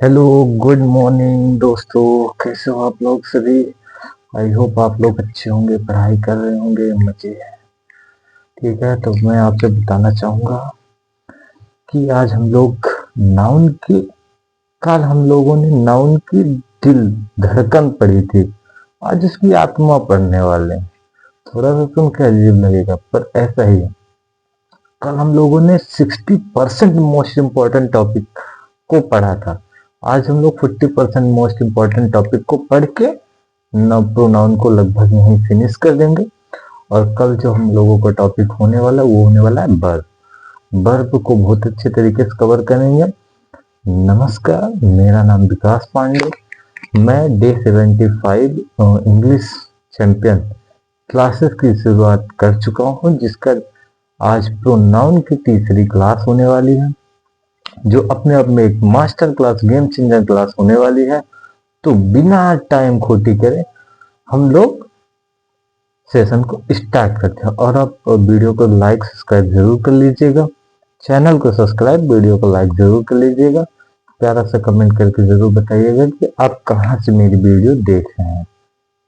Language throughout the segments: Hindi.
हेलो, गुड मॉर्निंग दोस्तों। कैसे हो आप लोग सभी? आई होप आप लोग अच्छे होंगे, पढ़ाई कर रहे होंगे, मजे है। ठीक है, तो मैं आपसे बताना चाहूंगा कि आज हम लोग नाउन की कल हम लोगों ने नाउन की दिल धड़कन पढ़ी थी। आज उसकी आत्मा पढ़ने वाले हैं। थोड़ा सा सुन के अजीब लगेगा पर ऐसा ही है। कल हम लोगों ने 60% मोस्ट इम्पोर्टेंट टॉपिक को पढ़ा था। आज हम लोग 50% मोस्ट इम्पोर्टेंट टॉपिक को पढ़ के प्रोनाउन को लगभग यहीं फिनिश कर देंगे। और कल जो हम लोगों का टॉपिक होने वाला वो होने वाला है वर्ब। वर्ब को बहुत अच्छे तरीके से कवर करेंगे। नमस्कार, मेरा नाम विकास पांडे। मैं डे 75 इंग्लिश चैंपियन क्लासेस की शुरुआत कर चुका हूँ, जिसका आज प्रोनाउन की तीसरी क्लास होने वाली है, जो अपने आप में एक master class, game changer class होने वाली है। तो बिना टाइम खोटी करे हम लोग सेशन को स्टार्ट करते हैं। और आप वीडियो को लाइक सब्सक्राइब जरूर कर लीजिएगा, चैनल को सब्सक्राइब, वीडियो को लाइक जरूर कर लीजिएगा। प्यारा सा कमेंट करके जरूर बताइएगा कि आप कहाँ से मेरी वीडियो देख रहे हैं।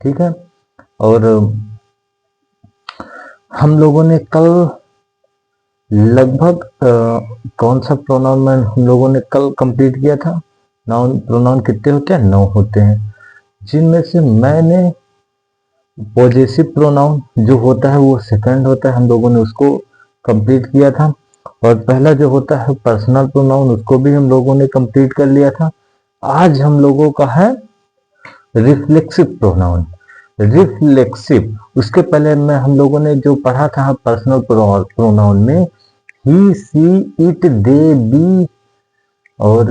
ठीक है। और हम लोगों ने कल लगभग कौन सा प्रोनाउन में हम लोगों ने कल कंप्लीट किया था? नाउन प्रोनाउन कितने होते हैं? 9 होते हैं, जिनमें से मैंने पॉजेसिव प्रोनाउन जो होता है वो सेकंड होता है, हम लोगों ने उसको कंप्लीट किया था। और पहला जो होता है पर्सनल प्रोनाउन, उसको भी हम लोगों ने कंप्लीट कर लिया था। आज हम लोगों का है रिफ्लेक्सिव प्रोनाउन। रिफ्लेक्सिव, उसके पहले में हम लोगों ने जो पढ़ा था पर्सनल प्रोनाउन में ही, सी, इट, दे, बी और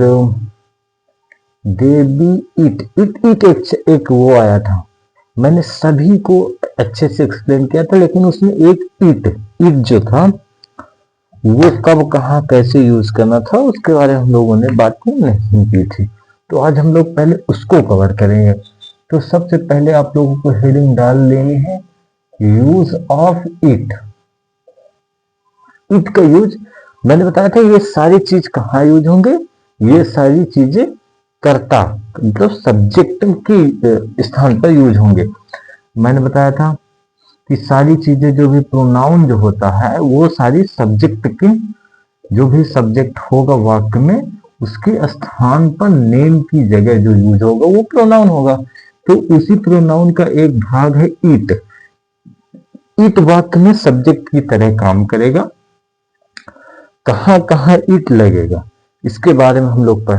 दे, बी, इट एक वो आया था। मैंने सभी को अच्छे से एक्सप्लेन किया था, लेकिन उसमें एक इट जो था वो कब कहाँ कैसे यूज करना था उसके बारे में हम लोगों ने बात नहीं की थी। तो आज हम लोग पहले उसको कवर करेंगे। तो सबसे पहले आप लोगों को हेडिंग डाल लेनी है यूज ऑफ इट। इट का यूज मैंने बताया था, ये सारी चीज कहाँ यूज होंगे? ये सारी चीजें कर्ता मतलब सब्जेक्ट की स्थान पर यूज होंगे। मैंने बताया था कि सारी चीजें जो भी प्रोनाउन जो होता है वो सारी सब्जेक्ट के, जो भी सब्जेक्ट होगा वाक्य में उसके स्थान पर नेम की जगह जो यूज होगा वो प्रोनाउन होगा। तो उसी प्रोनाउन का एक भाग है इट। इट वाक्य में सब्जेक्ट की तरह काम करेगा। कहाँ कहाँ इट लगेगा इसके बारे में हम लोग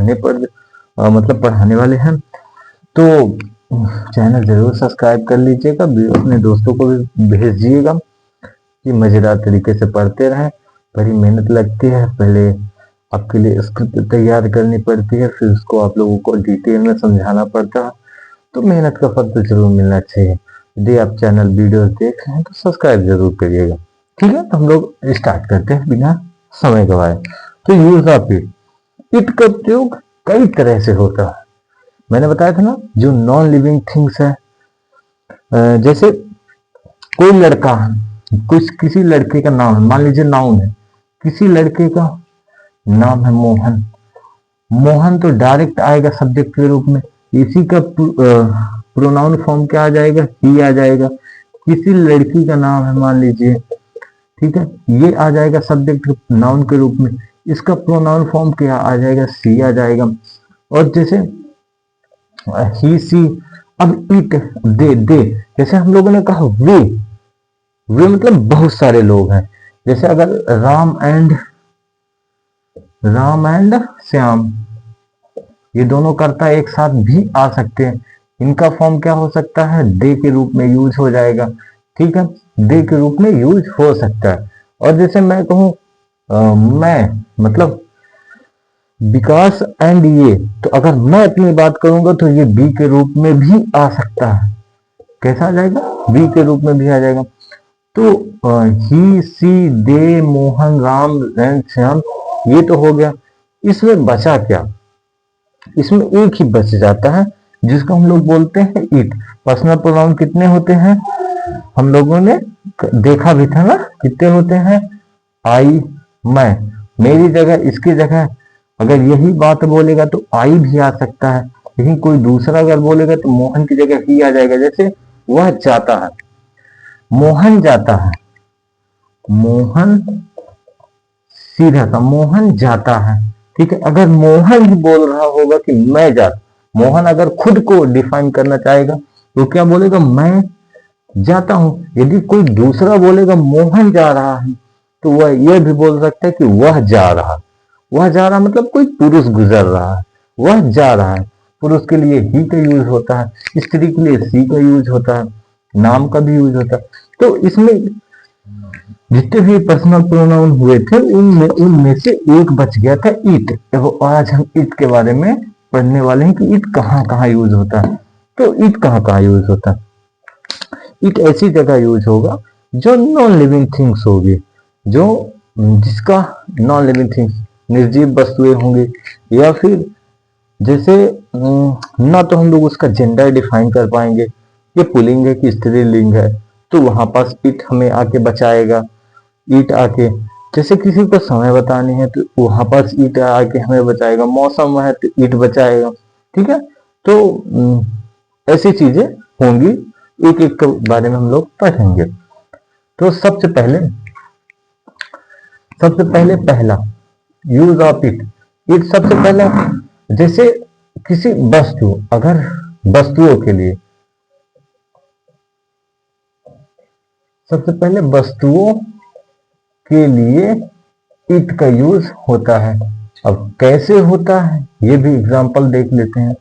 मतलब पढ़ाने वाले हैं। तो चैनल जरूर सब्सक्राइब कर लीजिएगा, अपने दोस्तों को भी भेजिएगा कि मजेदार तरीके से पढ़ते रहें। बड़ी मेहनत लगती है, पहले आपके लिए स्क्रिप्ट तैयार करनी पड़ती है, फिर उसको आप लोगों को डिटेल में समझाना पड़ता है। तो मेहनत का फल तो जरूर मिलना चाहिए। यदि आप चैनल वीडियोस देख रहे हैं तो सब्सक्राइब जरूर करिएगा। ठीक है, तो हम लोग स्टार्ट करते हैं बिना समय गवाए। तो यूज ऑफ इट। इट का प्रयोग कई तरह से होता है। मैंने बताया था ना, जो नॉन लिविंग थिंग्स है, जैसे कोई लड़का है, कुछ किसी लड़के का नाम है, मान लीजिए नाउन है, किसी लड़के का नाम है मोहन। मोहन तो डायरेक्ट आएगा सब्जेक्ट के रूप में। इसी का प्रोनाउन फॉर्म क्या आ जाएगा? ही आ जाएगा। किसी लड़की का नाम है मान लीजिए, ठीक है, ये आ जाएगा सब्जेक्ट नाउन के रूप में। इसका प्रोनाउन फॉर्म क्या आ जाएगा? सी आ जाएगा। और जैसे ही, सी, अब इट, दे, जैसे हम लोगों ने कहा वे मतलब बहुत सारे लोग हैं। जैसे अगर राम एंड श्याम, ये दोनों कर्ता एक साथ भी आ सकते हैं। इनका फॉर्म क्या हो सकता है? दे के रूप में यूज हो जाएगा। ठीक है, दे के रूप में यूज हो सकता है। और जैसे मैं कहूं मैं मतलब विकास एंड ये, तो अगर मैं अपनी बात करूंगा तो ये बी के रूप में भी आ सकता है। कैसा आ जाएगा? बी के रूप में भी आ जाएगा। तो ही, सी, दे, मोहन, राम एंड श्याम, ये तो हो गया। इसमें बचा क्या? इसमें एक ही बच जाता है जिसको हम लोग बोलते हैं इट। पर्सनल प्रोनाउन कितने होते हैं हम लोगों ने देखा भी था ना, कितने होते हैं? आई, मैं, मेरी जगह, इसकी जगह अगर यही बात बोलेगा तो आई भी आ सकता है, लेकिन कोई दूसरा अगर बोलेगा तो मोहन की जगह ही आ जाएगा। जैसे वह जाता है, मोहन जाता है, मोहन सीधा सा मोहन जाता है। ठीक है, अगर मोहन ही बोल रहा होगा कि मैं जाता, मोहन अगर खुद को डिफाइन करना चाहेगा तो क्या बोलेगा, मैं जाता हूं। यदि कोई दूसरा बोलेगा मोहन जा रहा है तो वह यह भी बोल सकता है कि वह जा रहा। वह जा रहा मतलब कोई पुरुष गुजर रहा है, वह जा रहा है। पुरुष के लिए ही का यूज होता है, स्त्री के लिए सी का यूज होता है, नाम का भी यूज होता है। तो इसमें जितने भी पर्सनल प्रोनाउन हुए थे उनमें उनमें से एक बच गया था इट। देखो आज हम इट के बारे में पढ़ने वाले हैं कि इट कहाँ कहाँ यूज होता है। तो इट कहाँ कहाँ यूज होता है, इट ऐसी जगह यूज होगा जो नॉन लिविंग थिंग्स होगी, जो जिसका नॉन लिविंग थिंग्स निर्जीव वस्तुएं होंगी, या फिर जैसे ना तो हम लोग उसका जेंडर डिफाइन कर पाएंगे, ये पुल्लिंग है कि स्त्रीलिंग है, तो वहां पास इट हमें आके बचाएगा। ईट आके जैसे किसी को समय बतानी है तो वहां पास ईट आके हमें बचाएगा, मौसम है तो ईट बचाएगा। ठीक है, तो ऐसी चीजें होंगी, एक एक के बारे में हम लोग पढ़ेंगे। तो सबसे पहले पहला यूज ऑफ इट। इट सबसे पहले जैसे किसी वस्तु, अगर वस्तुओं के लिए सबसे पहले वस्तुओं के लिए इट का यूज होता है। अब कैसे होता है ये भी एग्जांपल देख लेते हैं,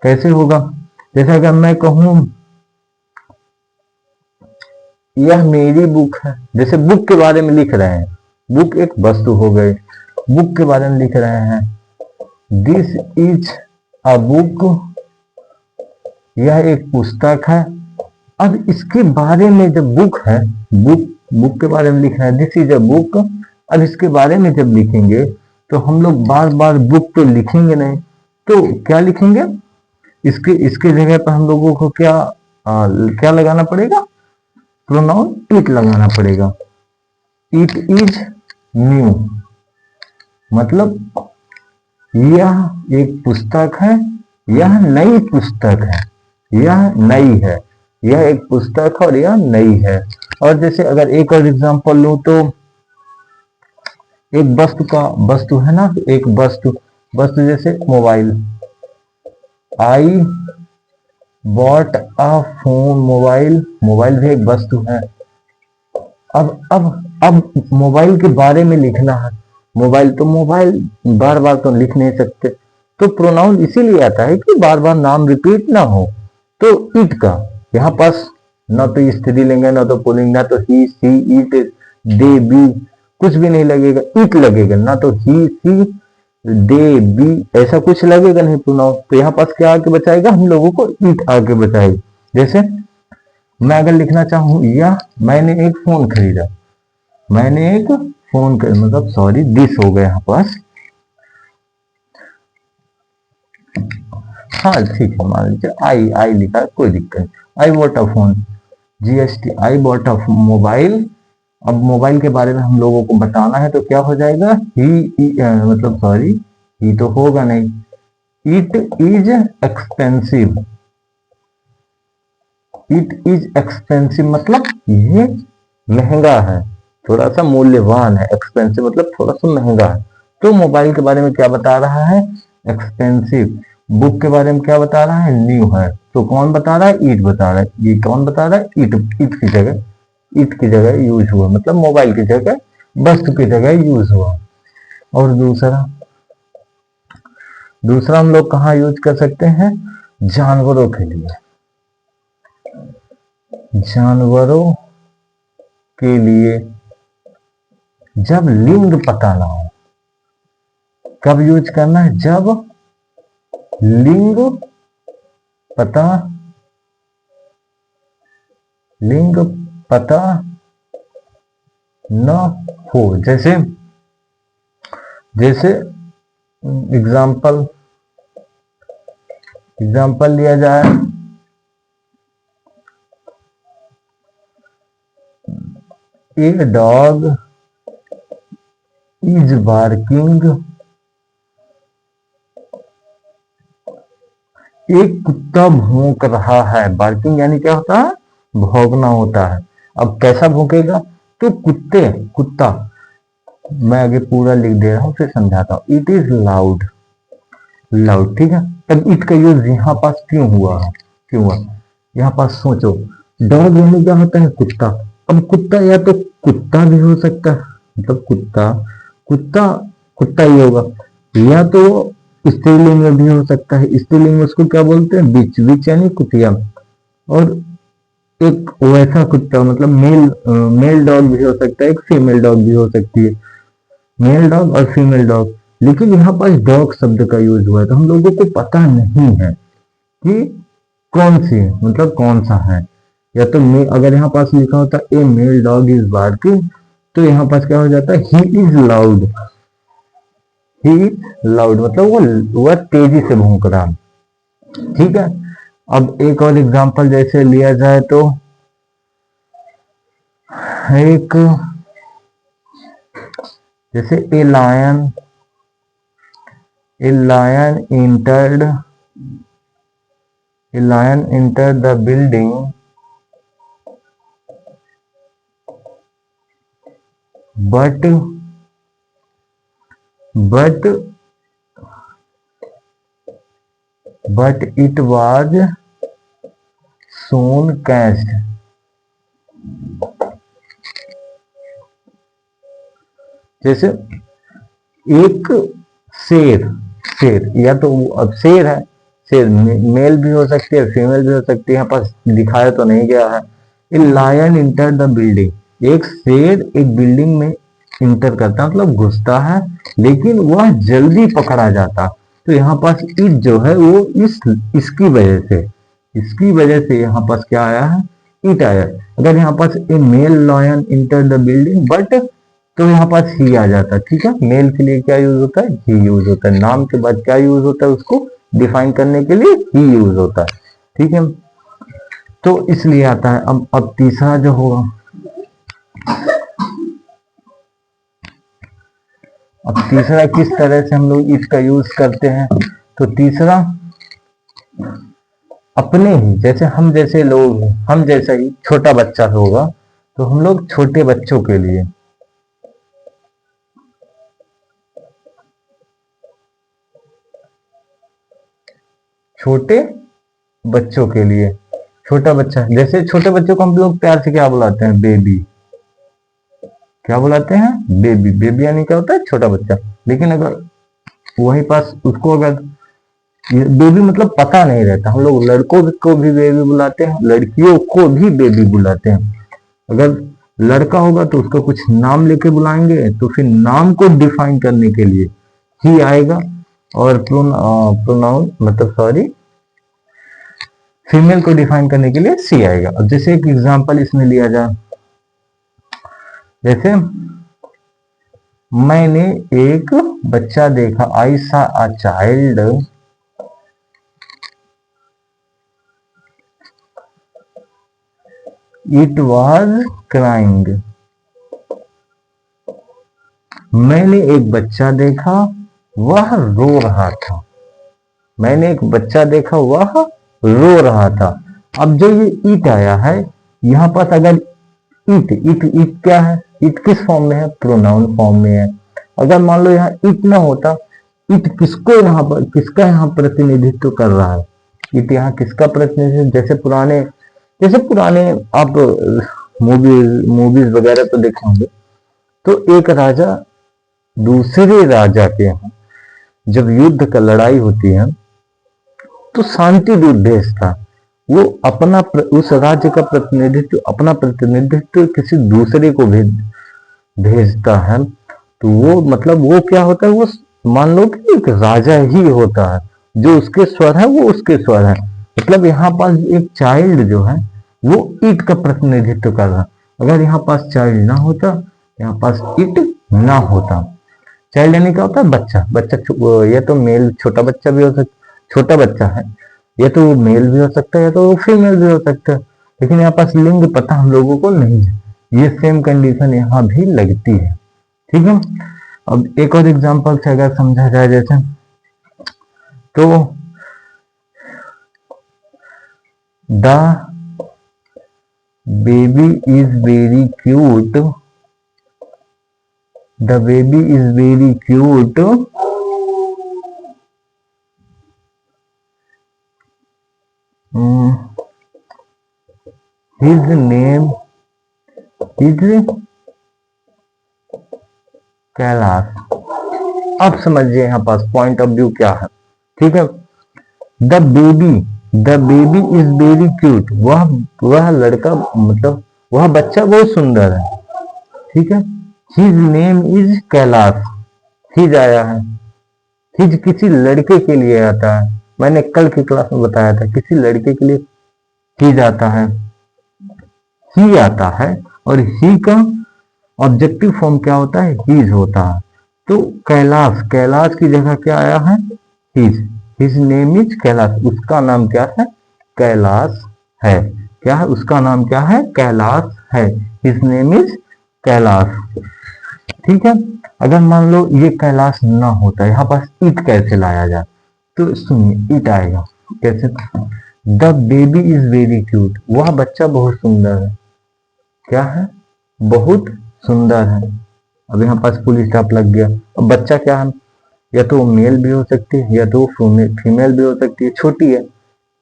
कैसे होगा। जैसे अगर मैं कहूं यह मेरी बुक है, जैसे बुक के बारे में लिख रहे हैं, बुक एक वस्तु हो गई, बुक के बारे में लिख रहे हैं, दिस इज अ बुक, यह एक पुस्तक है। अब इसके बारे में जब बुक है, बुक के बारे में लिख रहे हैं, दिस इज अ बुक। अब इसके बारे में जब लिखेंगे तो हम लोग बार बार बुक तो लिखेंगे नहीं, तो क्या लिखेंगे, इसके इसके जगह पर हम लोगों को क्या लगाना पड़ेगा, प्रोनाउन इट लगाना पड़ेगा। इट इज न्यू, मतलब यह एक पुस्तक है, यह नई पुस्तक है, यह नई है, यह एक पुस्तक है और यह नई है। और जैसे अगर एक और एग्जांपल लूं तो एक वस्तु है ना, एक वस्तु जैसे mobile, I bought a phone, mobile भी एक वस्तु है। अब मोबाइल के बारे में लिखना है, मोबाइल बार बार तो लिख नहीं सकते, तो प्रोनाउन इसीलिए आता है कि बार बार नाम रिपीट ना हो। तो इट का यहाँ पास ना तो स्त्रीलिंग है, ना तो पुल्लिंग, ना तो ही सी इट दे बी, कुछ भी नहीं लगेगा, इट लगेगा। ना तो ही सी दे बी ऐसा कुछ लगेगा नहीं प्रोनाउन, तो यहाँ पास क्या आके बचाएगा, हम लोगों को इट आके बचाएगा। जैसे मैं अगर लिखना चाहूं या मैंने एक फोन खरीदा, मैंने एक फोन कर मतलब सॉरी दिस हो गया यहाँ पास, हाँ ठीक है, मान लीजिए आई लिखा है, कोई दिक्कत नहीं। I bought a phone, GST, I bought a mobile. अब मोबाइल के बारे में हम लोगों को बताना है तो क्या हो जाएगा, मतलब सॉरी ही तो होगा नहीं, it is expensive, it is expensive मतलब ये महंगा है, थोड़ा सा मूल्यवान है, एक्सपेंसिव मतलब थोड़ा सा महंगा है। तो मोबाइल के बारे में क्या बता रहा है, एक्सपेंसिव। बुक के बारे में क्या बता रहा है, न्यू है। तो कौन बता रहा है, ईट बता रहा है। ये कौन बता रहा है, ईट, ईट की जगह यूज हुआ, मतलब मोबाइल की जगह वस्तु की जगह यूज हुआ। और दूसरा हम लोग कहाँ यूज कर सकते हैं, जानवरों के लिए। जानवरों के लिए जब लिंग पता ना हो, कब यूज करना है, जब लिंग पता न हो। जैसे एग्जाम्पल लिया जाए, ए डॉग इज बार्किंग एक कुत्ता भौंक रहा है। बार्किंग यानी क्या होता है? भौंकना होता है। अब कैसा भौंकेगा? तो कुत्ता, मैं आगे पूरा लिख दे रहा हूं फिर समझाता हूं। इट इज लाउड, लाउड, ठीक है। तब इट का यूज यहाँ पास क्यों हुआ? क्यों हुआ? यहाँ पास सोचो, डॉग यानी क्या होता है? कुत्ता। अब कुत्ता या तो कुत्ता भी हो सकता है, मतलब कुत्ता कुत्ता ही होगा, या तो स्त्रीलिंग में भी हो सकता है। स्त्रीलिंग में उसको क्या बोलते हैं? बिच, बिच यानी कुतिया। और एक वैसा कुत्ता मतलब मेल डॉग भी हो सकता है, एक फीमेल डॉग भी हो सकती है, मेल डॉग और फीमेल डॉग। लेकिन यहाँ पास डॉग शब्द का यूज हुआ है तो हम लोगों को पता नहीं है कि कौन सी मतलब कौन सा है। या तो अगर यहाँ पास लिखा होता ए मेल डॉग इज बार्किंग तो यहाँ पास क्या हो जाता है? He is loud, he is loud मतलब वह तेजी से भौंक रहा है, ठीक है। अब एक और एग्जांपल जैसे लिया जाए तो एक जैसे a lion entered the building but it was soon cast। जैसे एक शेर, या तो अब शेर है, शेर मेल भी हो सकती है फीमेल भी हो सकती है, यहाँ पास दिखाया तो नहीं गया है। A lion enter the building, एक शेर एक बिल्डिंग में इंटर करता मतलब घुसता है, लेकिन वह जल्दी पकड़ा जाता। तो यहाँ पास इट जो है वो इसकी वजह से यहाँ पास क्या आया है? इट आया। अगर यहाँ पास a male lion enter the building but तो यहाँ पास ही आ जाता, ठीक है। मेल के लिए क्या यूज होता है? ही यूज होता है। नाम के बाद क्या यूज होता है? उसको डिफाइन करने के लिए ही यूज होता है, ठीक है। तो इसलिए आता है। अब तीसरा जो होगा, अब तीसरा किस तरह से हम लोग इसका यूज करते हैं? तो तीसरा अपने ही जैसे हम जैसे लोग, हम जैसा ही छोटा बच्चा होगा तो हम लोग छोटे बच्चों के लिए, छोटे बच्चों के लिए, छोटा बच्चा जैसे छोटे बच्चों को हम लोग प्यार से क्या बुलाते हैं? बेबी। क्या बुलाते हैं? बेबी। बेबी यानी क्या होता है? छोटा बच्चा। लेकिन अगर वही पास उसको अगर बेबी मतलब पता नहीं रहता, हम लोग लड़कों को भी बेबी बुलाते हैं, लड़कियों को भी बेबी बुलाते हैं। अगर लड़का होगा तो उसका कुछ नाम लेके बुलाएंगे तो फिर नाम को डिफाइन करने के लिए ही आएगा, और प्रोनाउन मतलब सॉरी फीमेल को डिफाइन करने के लिए सी आएगा। अब जैसे एक एग्जांपल इसमें लिया जाए, जैसे मैंने एक बच्चा देखा, आई सा a child it was crying. मैंने एक बच्चा देखा वह रो रहा था। मैंने एक बच्चा देखा वह रो रहा था। अब जो ये ईट आया है यहाँ पर, अगर ईट ईट ईट क्या है? ईट किस फॉर्म में है? प्रोनाउन फॉर्म में है। अगर मान लो यहाँ ईट ना होता, ईट किसको यहाँ पर, किसका यहाँ प्रतिनिधित्व कर रहा है? ईट यहाँ किसका प्रतिनिधित्व? जैसे पुराने आप मूवीज वगैरह तो देखे होंगे, तो एक राजा दूसरे राजा के यहाँ जब युद्ध का लड़ाई होती है तो शांति दूत भेजता, वो अपना उस राज्य का प्रतिनिधित्व, अपना प्रतिनिधित्व किसी दूसरे को भेजता है। तो वो मतलब वो क्या होता है? वो मान लो कि एक राजा ही होता है, जो उसके स्वर है वो उसके स्वर है। मतलब यहाँ पास एक चाइल्ड जो है वो इट का प्रतिनिधित्व कर रहा। अगर यहाँ पास चाइल्ड ना होता, यहाँ पास इट ना होता। चाइल्ड यानी क्या होता है? बच्चा। बच्चा या तो मेल छोटा बच्चा भी हो सकता, छोटा बच्चा है, या तो वो मेल भी हो सकता है या तो वो फीमेल भी हो सकता है। लेकिन यहाँ पास लिंग पता हम लोगों को नहीं है, ये सेम कंडीशन यहाँ भी लगती है, ठीक है। अब एक और एग्जांपल से अगर समझा जाए, जैसे तो the baby is very cute, the baby is very cute, his name is Kailash. अब समझिए यहाँ पास पॉइंट ऑफ व्यू क्या है, ठीक है। The baby is very cute, वह लड़का मतलब वह बच्चा बहुत सुंदर है, ठीक है। His name is Kailash, his आया है, हिज किसी लड़के के लिए आता है, मैंने कल की क्लास में बताया था किसी लड़के के लिए हिज आता है, ही आता है, और ही का ऑब्जेक्टिव फॉर्म क्या होता है, हिज होता है। तो कैलाश, कैलाश की जगह क्या आया है, his, his name is Kailash, उसका नाम क्या है, कैलाश है। क्या है उसका नाम, क्या है, कैलाश है। हिज नेम इज कैलाश, ठीक है। अगर मान लो ये कैलाश ना होता, यहाँ पास इट कैसे लाया जाए, तो सुनिए इट आएगा कैसे, the baby is very cute, वह बच्चा बहुत सुंदर है, क्या है, बहुत सुंदर है। अब यहाँ पास फुल स्टॉप लग गया। अब बच्चा क्या है, या तो मेल भी हो सकती है, या तो फीमेल भी हो सकती है, छोटी है,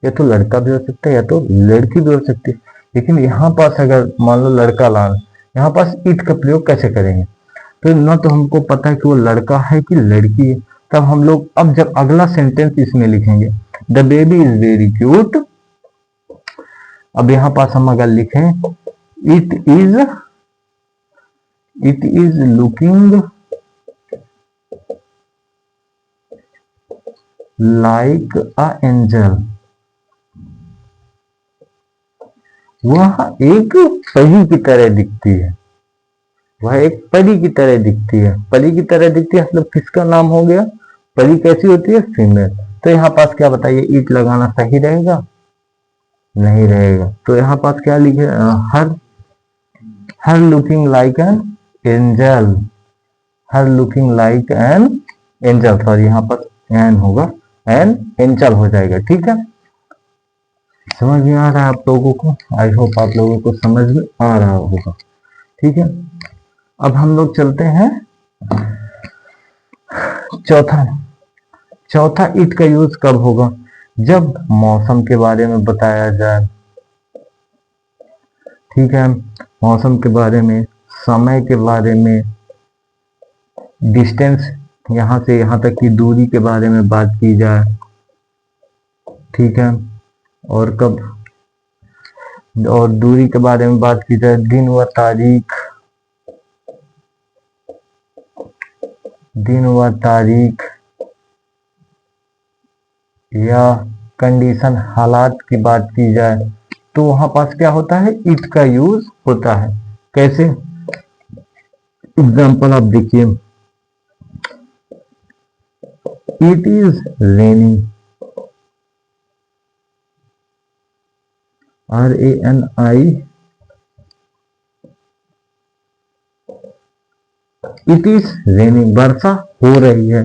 या तो लड़का भी हो सकता है, या तो लड़की भी हो सकती है। लेकिन यहाँ पास अगर मान लो लड़का लाल, यहाँ पास इट का प्रयोग कैसे करेंगे, तो ना तो हमको पता है कि वो लड़का है कि लड़की है, तब हम लोग अब जब अगला सेंटेंस इसमें लिखेंगे, the baby is very cute, अब यहाँ पास हम अगर लिखें it is looking like a angel, वह एक परी की तरह दिखती है, वह एक परी की तरह दिखती है, परी की तरह दिखती है मतलब किसका नाम हो गया, परी कैसी होती है, फीमेल। तो यहाँ पास क्या बताइए, ईट लगाना सही रहेगा, नहीं रहेगा। तो यहाँ पास क्या लिखे, her her looking like an angel, her looking like an angel, sorry यहाँ पर एन होगा, एन एंजल हो जाएगा, ठीक है। समझ में आ रहा है आप लोगों को, आई होप आप लोगों को समझ में आ रहा होगा, ठीक है। अब हम लोग चलते हैं चौथा इट का यूज कब होगा, जब मौसम के बारे में बताया जाए, ठीक है। मौसम के बारे में, समय के बारे में, डिस्टेंस यहां से यहां तक की दूरी के बारे में बात की जाए, ठीक है। और कब, और दूरी के बारे में बात की जाए, दिन व तारीख, दिन व तारीख, या कंडीशन हालात की बात की जाए, तो वहां पास क्या होता है, इट का यूज होता है। कैसे, एग्जाम्पल आप देखिए, it is raining, RANI, it is raining, वर्षा हो रही है,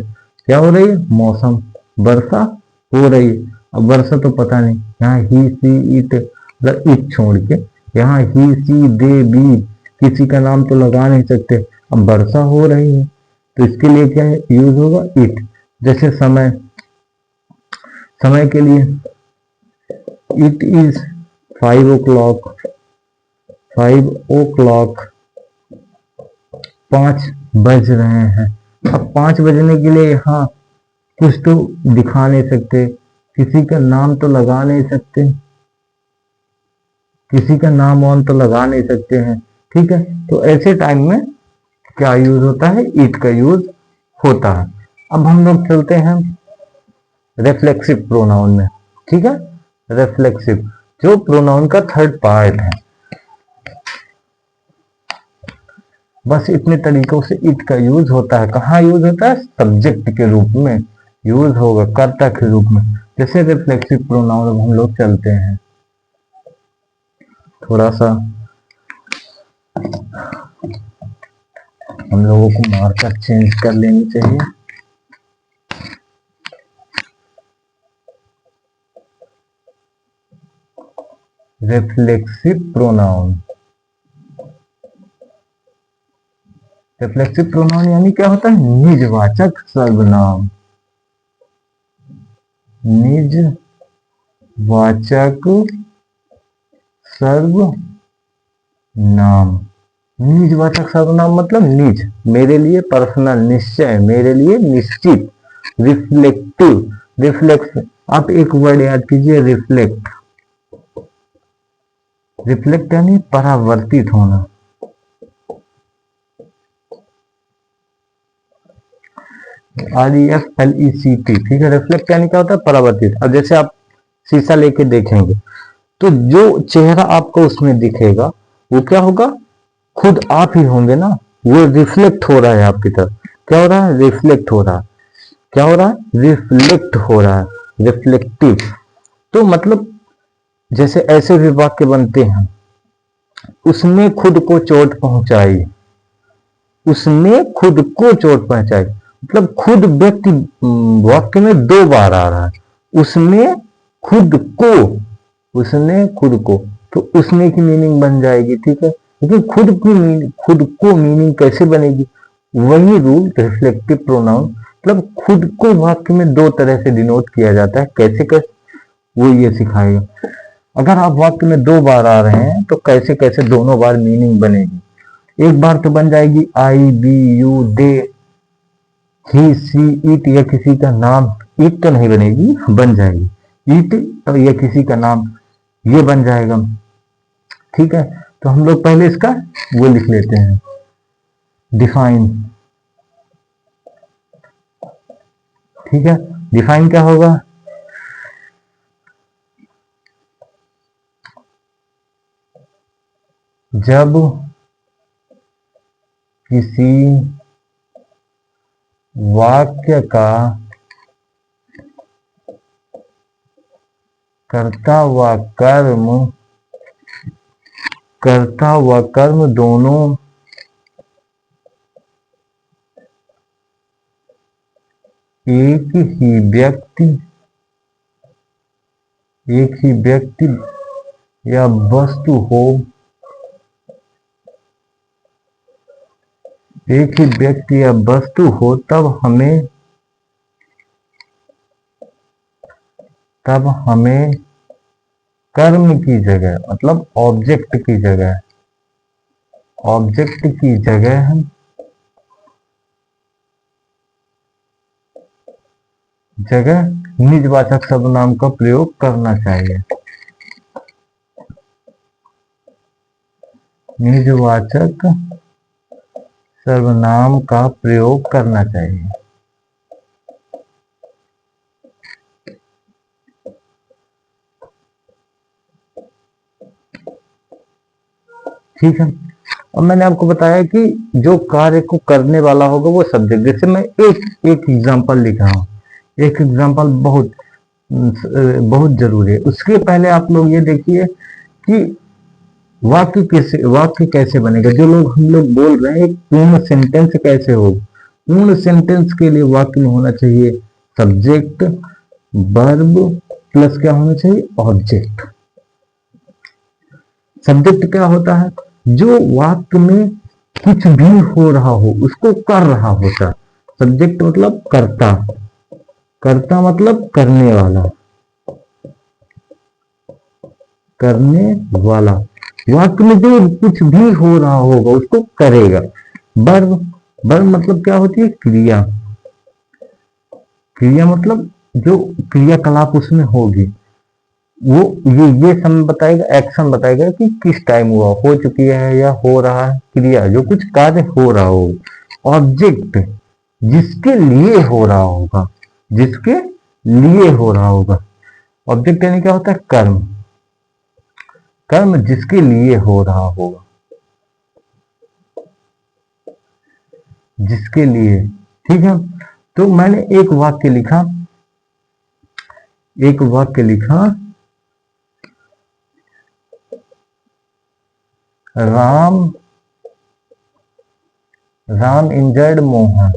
क्या हो रही है, मौसम, वर्षा हो रही है। अब वर्षा तो पता नहीं, यहाँ ही सी इट, मतलब इट छोड़ के यहाँ ही सी दे बी, किसी का नाम तो लगा नहीं सकते। अब वर्षा हो रही है तो इसके लिए क्या यूज होगा, इट। जैसे समय, समय के लिए इट इज 5 o'clock, 5 o'clock, 5 बज रहे हैं। अब 5 बजने के लिए यहाँ कुछ तो दिखा नहीं सकते, किसी का नाम तो लगा नहीं सकते, किसी का नाम वाम तो लगा नहीं सकते हैं, ठीक है। तो ऐसे टाइम में क्या यूज होता है, इट का यूज होता है। अब हम लोग चलते हैं रिफ्लेक्सिव प्रोनाउन में, ठीक है। रिफ्लेक्सिव जो प्रोनाउन का थर्ड पार्ट है, बस इतने तरीकों से इट का यूज होता है। कहाँ यूज होता है, सब्जेक्ट के रूप में यूज होगा, कर्ता के रूप में। जैसे रिफ्लेक्सिव प्रोनाउन हम लोग चलते हैं, थोड़ा सा हम लोगों को मार्कर चेंज कर लेनी चाहिए। Reflexive pronoun. रिफ्लेक्सिव प्रोनाउन यानी क्या होता है? निजवाचक सर्वनाम। निजवाचक सर्वनाम। निजवाचक सर्वनाम मतलब निज, मेरे लिए पर्सनल, निश्चय, मेरे लिए निश्चित। रिफ्लेक्टिव, रिफ्लेक्स, आप एक वर्ड याद कीजिए, रिफ्लेक्ट। रिफ्लेक्ट यानी परावर्तित होना। REFLECT, ठीक है। रिफ्लेक्ट यानी क्या होता है? परावर्तित। अब जैसे आप शीशा लेके देखेंगे तो जो चेहरा आपको उसमें दिखेगा वो क्या होगा? खुद आप ही होंगे ना। वो रिफ्लेक्ट हो रहा है आपकी तरफ। क्या हो रहा है? रिफ्लेक्ट हो रहा है। क्या हो रहा है? रिफ्लेक्ट हो रहा है, रिफ्लेक्टिव। तो मतलब जैसे ऐसे भी वाक्य बनते हैं, उसने खुद को चोट पहुंचाई। उसने खुद को चोट पहुंचाई मतलब खुद व्यक्ति वाक्य में दो बार आ रहा है। उसने खुद को, उसने खुद को, तो उसने की मीनिंग बन जाएगी, ठीक है। लेकिन खुद की मीनिंग, खुद को मीनिंग कैसे बनेगी? वही रूल रिफ्लेक्टिव प्रोनाउन, मतलब खुद को वाक्य में दो तरह से डिनोट किया जाता है। कैसे कैसे, वो ये सिखाएगा। अगर आप वाक्य में दो बार आ रहे हैं तो कैसे कैसे दोनों बार मीनिंग बनेगी। एक बार तो बन जाएगी I, we, you, they, he, she, it, या किसी का नाम। इट तो नहीं बनेगी, बन जाएगी। इट या किसी का नाम, ये बन जाएगा, ठीक है। तो हम लोग पहले इसका वो लिख लेते हैं, डिफाइन, ठीक है। डिफाइन क्या होगा? जब किसी वाक्य का कर्ता व कर्म दोनों एक ही व्यक्ति या वस्तु हो, एक ही व्यक्ति या वस्तु हो, तब हमें कर्म की जगह, मतलब ऑब्जेक्ट की जगह हम निजवाचक सर्वनाम का प्रयोग करना चाहिए। निजवाचक सर्वनाम का प्रयोग करना चाहिए। ठीक है। अब मैंने आपको बताया कि जो कार्य को करने वाला होगा वो सब्जेक्ट। जैसे मैं एक एग्जांपल लिखा हूं, एक एग्जांपल बहुत जरूरी है। उसके पहले आप लोग ये देखिए कि वाक्य कैसे बनेगा। जो लोग हम लोग बोल रहे हैं, एक पूर्ण सेंटेंस कैसे हो। पूर्ण सेंटेंस के लिए वाक्य में होना चाहिए सब्जेक्ट, वर्ब, प्लस क्या होना चाहिए? ऑब्जेक्ट। सब्जेक्ट क्या होता है? जो वाक्य में कुछ भी हो रहा हो उसको कर रहा होता। सब्जेक्ट मतलब कर्ता, कर्ता मतलब करने वाला, वाक्य में जो कुछ भी हो रहा होगा उसको करेगा। वर्ब, मतलब क्या होती है? क्रिया। क्रिया मतलब जो क्रियाकलाप उसमें होगी, वो ये समय बताएगा, एक्शन बताएगा कि किस टाइम हुआ, हो चुकी है या हो रहा है। क्रिया जो कुछ कार्य हो रहा हो। ऑब्जेक्ट जिसके लिए हो रहा होगा, ऑब्जेक्ट यानी क्या होता है? कर्म जिसके लिए हो रहा होगा, जिसके लिए, ठीक है। तो मैंने एक वाक्य लिखा, राम इंजर्ड मोहन।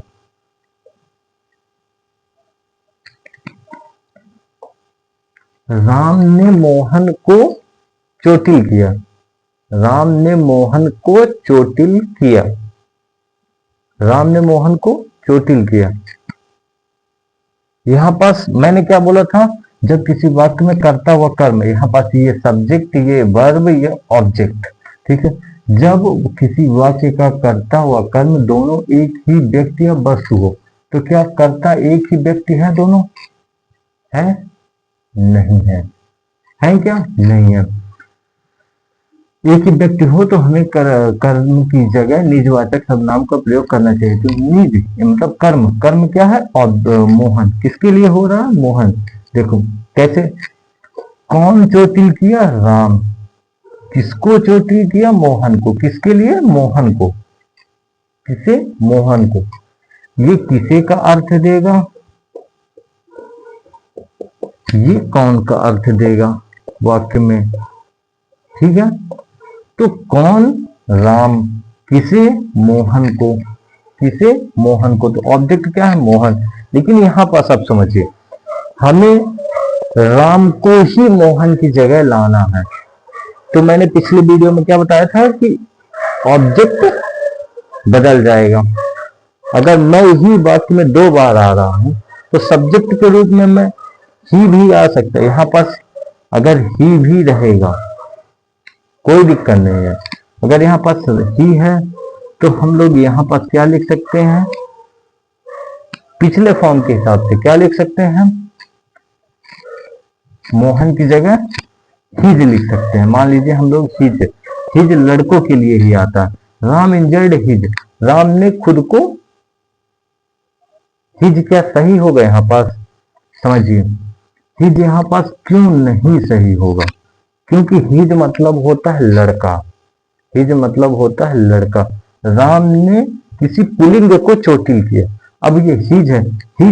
राम ने मोहन को चोटिल किया, राम ने मोहन को चोटिल किया, राम ने मोहन को चोटिल किया। यहां पास मैंने क्या बोला था, जब किसी वाक्य में कर्ता व कर्म, यहाँ पास ये सब्जेक्ट, ये वर्ब, ये ऑब्जेक्ट, ठीक है। जब किसी वाक्य का कर्ता व कर्म दोनों एक ही व्यक्ति या वस्तु हो, तो क्या कर्ता एक ही व्यक्ति है? दोनों है? नहीं है। है क्या? नहीं है। एक ही व्यक्ति हो तो हमें कर्म की जगह निजवाचक सर्वनाम का प्रयोग करना चाहिए। तो निज मतलब कर्म, कर्म क्या है? और मोहन किसके लिए हो रहा है? मोहन। देखो कैसे, कौन चोटिल किया? राम। किसको चोटिल किया? मोहन को। किसके लिए? मोहन को। किसे? मोहन को। ये किसे का अर्थ देगा? ये कौन का अर्थ देगा वाक्य में? ठीक है, तो कौन? राम। किसे? मोहन को। किसे? मोहन को। तो ऑब्जेक्ट क्या है? मोहन। लेकिन यहां पास आप समझिए, हमें राम को ही मोहन की जगह लाना है। तो मैंने पिछले वीडियो में क्या बताया था कि ऑब्जेक्ट बदल जाएगा। अगर मैं ही वाक्य में 2 बार आ रहा हूं तो सब्जेक्ट के रूप में मैं ही भी आ सकता है। यहां पास अगर ही भी रहेगा कोई दिक्कत नहीं है। अगर यहाँ पास ही है तो हम लोग यहाँ पास क्या लिख सकते हैं? पिछले फॉर्म के हिसाब से क्या लिख सकते हैं? मोहन की जगह हिज लिख सकते हैं। मान लीजिए हम लोग हिज, हिज लड़कों के लिए ही आता है। राम इंजर्ड हिज, राम ने खुद को, हिज क्या सही होगा यहाँ पास? समझिए, हिज यहाँ पास क्यों नहीं सही होगा? क्योंकि हिज मतलब होता है लड़का, हिज मतलब होता है लड़का। राम ने किसी पुल्लिंग को चोटिल किया। अब ये हिज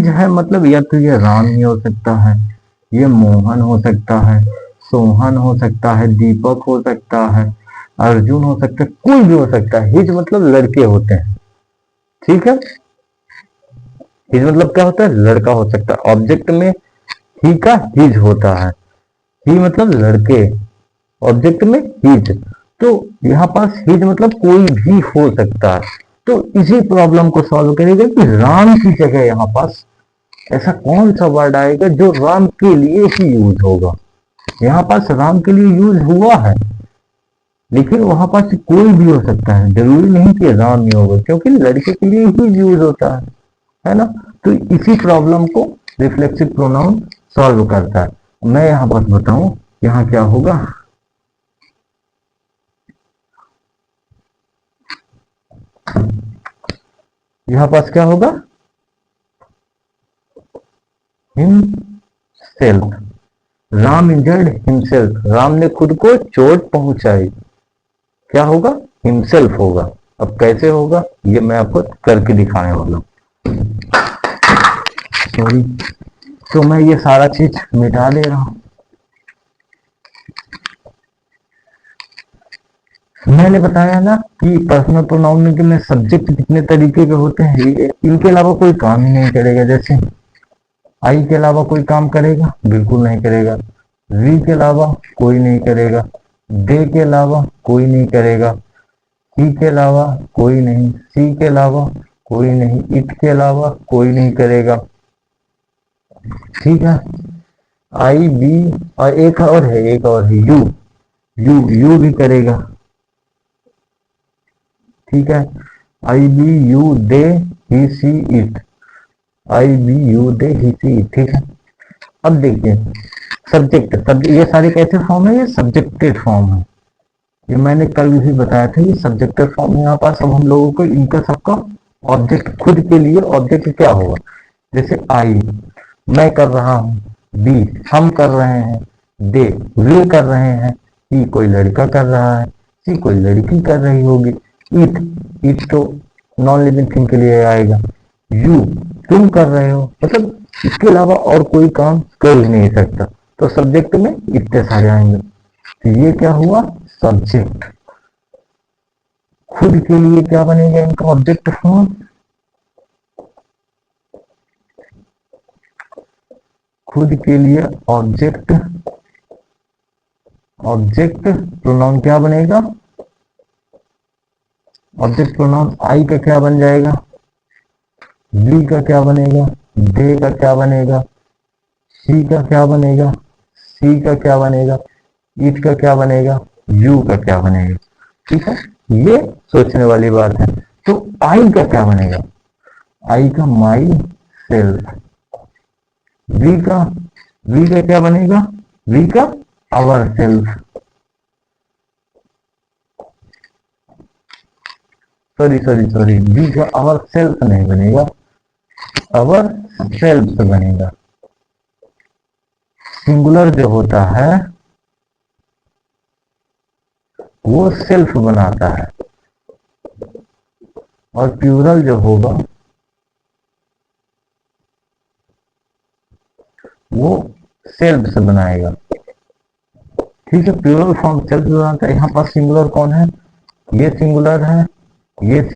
है मतलब या तो ये राम ही हो सकता है, ये मोहन हो सकता है, सोहन हो सकता है, दीपक हो सकता है, अर्जुन हो सकता है, कोई भी हो सकता है। हिज मतलब लड़के होते हैं, ठीक है। हिज मतलब क्या होता है? लड़का हो सकता है। ऑब्जेक्ट में ही का हिज होता है, ही मतलब लड़के, ऑब्जेक्ट में हिज। तो यहाँ पास हिज मतलब कोई भी हो सकता है। तो इसी प्रॉब्लम को सॉल्व करेगा कि राम की जगह यहाँ पास ऐसा कौन सा वर्ड आएगा जो राम के लिए ही यूज होगा। यहाँ पास राम के लिए यूज हुआ है, लेकिन वहां पास कोई भी हो सकता है, जरूरी नहीं कि राम ही होगा, क्योंकि लड़के के लिए ही यूज होता है ना। तो इसी प्रॉब्लम को रिफ्लेक्सिव प्रोनाउन सॉल्व करता है। मैं यहाँ पास बताऊं यहाँ क्या होगा। यहां पास क्या होगा? Himself. Ram injured himself, Ram ने खुद को चोट पहुंचाई। क्या होगा? हिमसेल्फ होगा। अब कैसे होगा ये मैं आपको करके दिखाने वाला हूं। सॉरी, तो मैं ये सारा चीज मिटा दे रहा हूं। मैंने बताया ना कि पर्सनल प्रोनाउन में सब्जेक्ट कितने तरीके के होते हैं, इनके अलावा कोई काम ही नहीं करेगा। जैसे आई के अलावा कोई काम करेगा? बिल्कुल नहीं करेगा। वी के अलावा कोई नहीं करेगा। दे के अलावा कोई नहीं करेगा। ही के अलावा कोई नहीं। सी के अलावा कोई नहीं। इट के अलावा कोई नहीं करेगा। ठीक है। आई बी और एक और है, एक और है यू, यू भी करेगा। ठीक है। I we you they he she it, I we you they he she it. ठीक है। अब देखिए सब्जेक्ट, ये सारे कैसे फॉर्म है? ये सब्जेक्टेड फॉर्म है। ये मैंने कल भी बताया था, ये सब्जेक्टेड फॉर्म। यहाँ पास अब हम लोगों को इनका सबका ऑब्जेक्ट, खुद के लिए ऑब्जेक्ट क्या होगा? जैसे आई मैं कर रहा हूं, बी हम कर रहे हैं, दे वे कर रहे हैं, ई कोई लड़का कर रहा है, सी कोई लड़की कर रही होगी, इट तो नॉन लिविंग थिंग के लिए आएगा, यू तुम कर रहे हो। मतलब इसके अलावा और कोई काम कर ही नहीं सकता। तो सब्जेक्ट में इतने सारे आएंगे। तो ये क्या हुआ? सब्जेक्ट। खुद के लिए क्या बनेगा इनका ऑब्जेक्ट फॉर्म? खुद के लिए ऑब्जेक्ट, ऑब्जेक्ट प्रोनाउन क्या बनेगा, ऑब्जेक्ट प्रोनाउन आई का क्या बन जाएगा, वी का क्या बनेगा, दे का क्या बनेगा, शी का क्या बनेगा, सी का क्या बनेगा, इट का क्या बनेगा, यू का क्या बनेगा। ठीक है, ये सोचने वाली बात है। तो आई का क्या बनेगा, आई का माई सेल्फ, वी का क्या बनेगा, वी का आवर सेल्फ, सॉरी वी का आवर सेल्फ नहीं बनेगा, आवर सेल्फ बनेगा। सिंगुलर जो होता है वो सेल्फ बनाता है, और प्लूरल जो होगा वो सेल्फ से बनाएगा। ठीक है, प्लूरल फॉर्म सेल्फ बनाता है। यहाँ पर सिंगुलर कौन है, ये सिंगुलर है, ये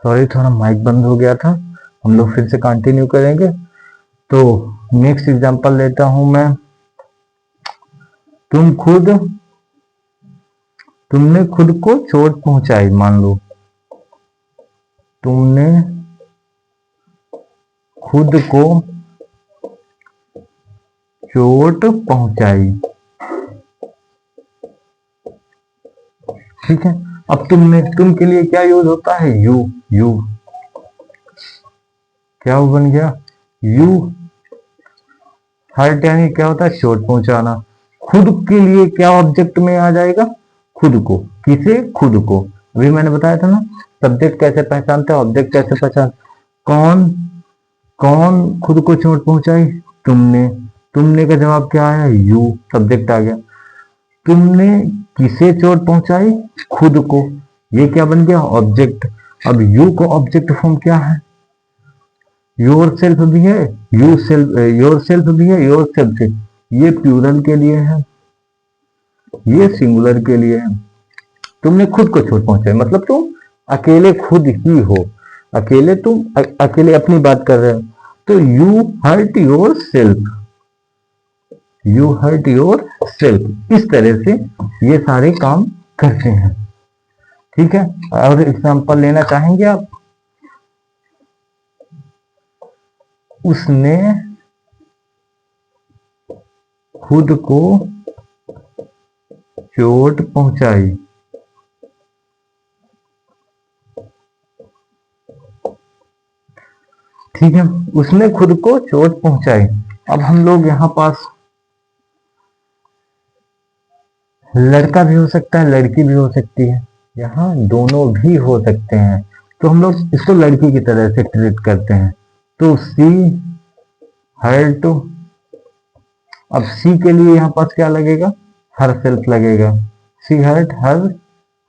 सॉरी थोड़ा माइक बंद हो गया था। हम लोग फिर से कंटिन्यू करेंगे। तो नेक्स्ट एग्जांपल लेता हूं मैं, तुम खुद तुमने खुद को चोट पहुंचाई, मान लो तुमने खुद को चोट पहुंचाई, ठीक है। अब तुम के लिए क्या यूज होता है, यू क्या बन गया, यू। हर्ट यानी क्या होता है, चोट पहुंचाना। खुद के लिए क्या ऑब्जेक्ट में आ जाएगा, खुद को। किसे, खुद को। अभी मैंने बताया था ना, सब्जेक्ट कैसे पहचानते हैं, ऑब्जेक्ट कैसे पहचान। कौन खुद को चोट पहुंचाई, तुमने का जवाब क्या आया, यू, सब्जेक्ट आ गया। तुमने किसे चोट पहुंचाई, खुद को, ये क्या बन गया, ऑब्जेक्ट। अब यू को ऑब्जेक्ट फॉर्म क्या है, योर सेल्फ भी है, योर सेल्फ भी है, योर सेल्फ से, ये प्लूरल के लिए है, ये सिंगुलर के लिए है। तुमने खुद को चोट पहुंचाई मतलब तुम अकेले खुद ही हो, अकेले अपनी बात कर रहे हो, तो you hurt yourself, you hurt yourself. इस तरह से ये सारे काम करते हैं, ठीक है। और एग्जांपल लेना चाहेंगे आप, उसने खुद को चोट पहुंचाई, ठीक है, उसने खुद को चोट पहुंचाई। अब हम लोग यहां पास लड़का भी हो सकता है, लड़की भी हो सकती है, यहाँ दोनों भी हो सकते हैं, तो हम लोग इसको लड़की की तरह से ट्रीट करते हैं। तो सी हर्ट, अब सी के लिए यहाँ पास क्या लगेगा, हर सेल्फ लगेगा, सी हर्ट हर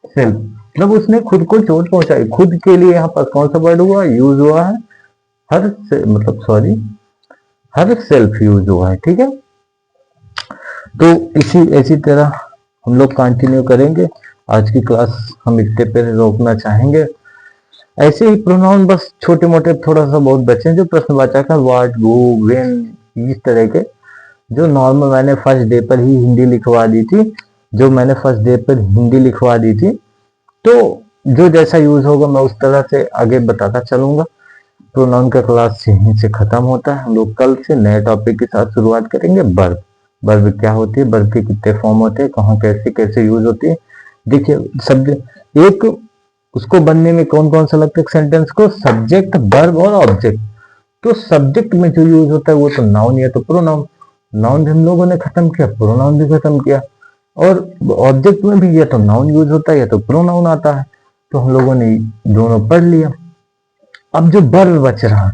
सेल्फ, मतलब उसने खुद को चोट पहुंचाई। खुद के लिए यहाँ पास कौन सा वर्ड हुआ, यूज हुआ है, हर सेल्फ यूज हुआ है, ठीक है। तो इसी तरह हम लोग कंटिन्यू करेंगे। आज की क्लास हम इतने पे रोकना चाहेंगे। ऐसे ही प्रोनाउन बस छोटे मोटे थोड़ा सा बहुत बचे जो प्रश्नवाचक है, व्हाट, गो, व्हेन, इस तरह के, जो नॉर्मल मैंने फर्स्ट डे पर ही हिंदी लिखवा दी थी, तो जो जैसा यूज होगा मैं उस तरह से आगे बताता चलूंगा। प्रोनाउन का क्लास यहीं से खत्म होता है। हम लोग कल से नए टॉपिक के साथ शुरुआत करेंगे। वर्ब क्या होती है, वर्ब के कितने फॉर्म होते हैं, कहाँ कैसे कैसे यूज होती है। देखिए सब्जेक्ट एक, उसको बनने में कौन कौन सा लगता है सेंटेंस को, सब्जेक्ट, वर्ब और ऑब्जेक्ट। तो सब्जेक्ट में जो यूज होता है वो तो नाउन या तो प्रोनाउन, नाउन भी हम लोगों ने खत्म किया, प्रोनाउन भी खत्म किया। और ऑब्जेक्ट में भी या तो नाउन यूज होता है या तो प्रोनाउन आता है, तो हम लोगों ने दोनों पढ़ लिया। अब जो वर्ब बच रहा है,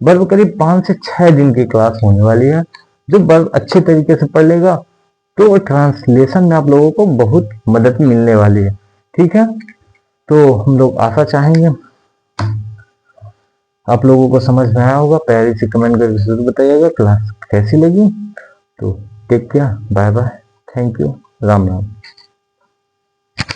वर्ब करीब 5 से 6 दिन की क्लास होने वाली है। जो वर्ब अच्छे तरीके से पढ़ लेगा तो ट्रांसलेशन में आप लोगों को बहुत मदद मिलने वाली है, ठीक है। तो हम लोग आशा चाहेंगे आप लोगों को समझ में आया होगा। प्यारी सी कमेंट करके जरूर बताइएगा क्लास कैसी लगी। तो take care, bye bye, thank you, Ram Ram.